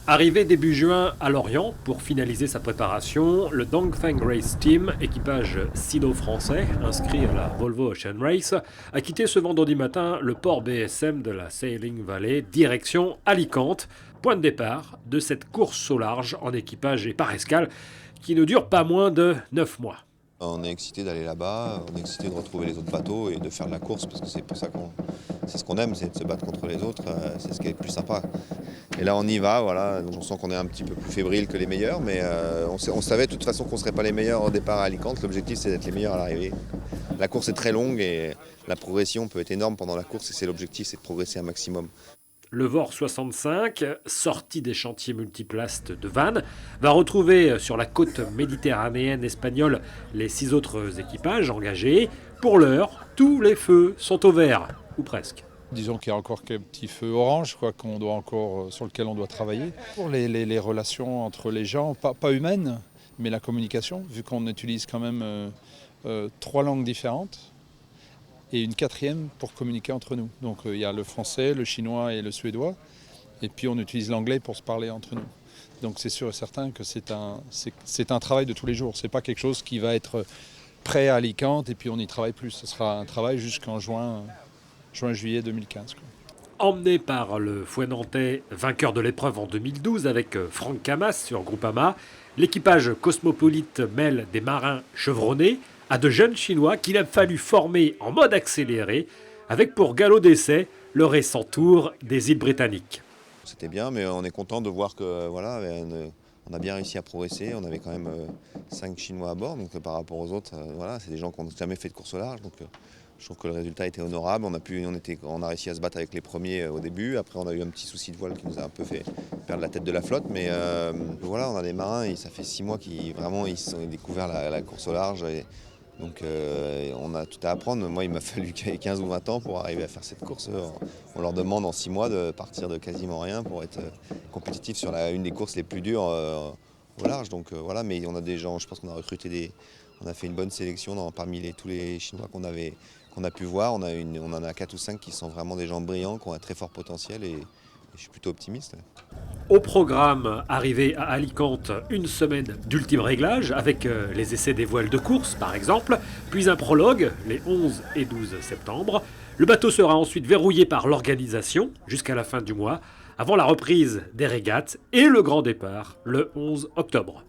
Arrivé début juin à Lorient pour finaliser sa préparation, le Dongfeng Race Team, équipage sino-français inscrit à la Volvo Ocean Race, a quitté ce vendredi matin le port BSM de la Sailing Valley, direction Alicante, point de départ de cette course au large en équipage et par escale qui ne dure pas moins de 9 mois. On est excité d'aller là-bas, on est excité de retrouver les autres bateaux et de faire de la course parce que c'est pour ça c'est ce qu'on aime, c'est de se battre contre les autres, c'est ce qui est le plus sympa. Et là on y va, voilà, on sent qu'on est un petit peu plus fébrile que les meilleurs, mais on savait de toute façon qu'on ne serait pas les meilleurs au départ à Alicante, l'objectif c'est d'être les meilleurs à l'arrivée. La course est très longue et la progression peut être énorme pendant la course et c'est l'objectif, c'est de progresser un maximum. Le VOR 65, sorti des chantiers multiplastes de Vannes, va retrouver sur la côte méditerranéenne espagnole les 6 autres équipages engagés. Pour l'heure, tous les feux sont au vert, ou presque. Disons qu'il y a encore quelques petits feux orange sur lequel on doit travailler. Pour les relations entre les gens, pas humaines, mais la communication, vu qu'on utilise quand même 3 langues différentes. Et une 4e pour communiquer entre nous. Donc il y a le français, le chinois et le suédois. Et puis on utilise l'anglais pour se parler entre nous. Donc c'est sûr et certain que c'est un travail de tous les jours. C'est pas quelque chose qui va être prêt à Alicante et puis on n'y travaille plus. Ce sera un travail jusqu'en juillet 2015. Emmené par le Fouet Nantais, vainqueur de l'épreuve en 2012 avec Franck Camas sur Groupama, l'équipage cosmopolite mêle des marins chevronnés à de jeunes Chinois qu'il a fallu former en mode accéléré, avec pour galop d'essai le récent tour des îles britanniques. C'était bien, mais on est content de voir que voilà, on a bien réussi à progresser. On avait quand même 5 Chinois à bord, donc par rapport aux autres, voilà, c'est des gens qui n'ont jamais fait de course au large. Donc, je trouve que le résultat était honorable. On a réussi à se battre avec les premiers au début. Après, on a eu un petit souci de voile qui nous a un peu fait perdre la tête de la flotte. Mais voilà, on a des marins, et ça fait 6 mois qu'ils ont découvert la course au large. Donc on a tout à apprendre. Moi, il m'a fallu 15 ou 20 ans pour arriver à faire cette course. On leur demande en 6 mois de partir de quasiment rien pour être compétitif sur une des courses les plus dures au large. Donc voilà, mais on a des gens, je pense qu'on a recruté on a fait une bonne sélection parmi tous les Chinois qu'on a pu voir. On en a 4 ou 5 qui sont vraiment des gens brillants, qui ont un très fort potentiel et je suis plutôt optimiste. Au programme, arrivé à Alicante, une semaine d'ultime réglage avec les essais des voiles de course par exemple, puis un prologue les 11 et 12 septembre. Le bateau sera ensuite verrouillé par l'organisation jusqu'à la fin du mois, avant la reprise des régates et le grand départ le 11 octobre.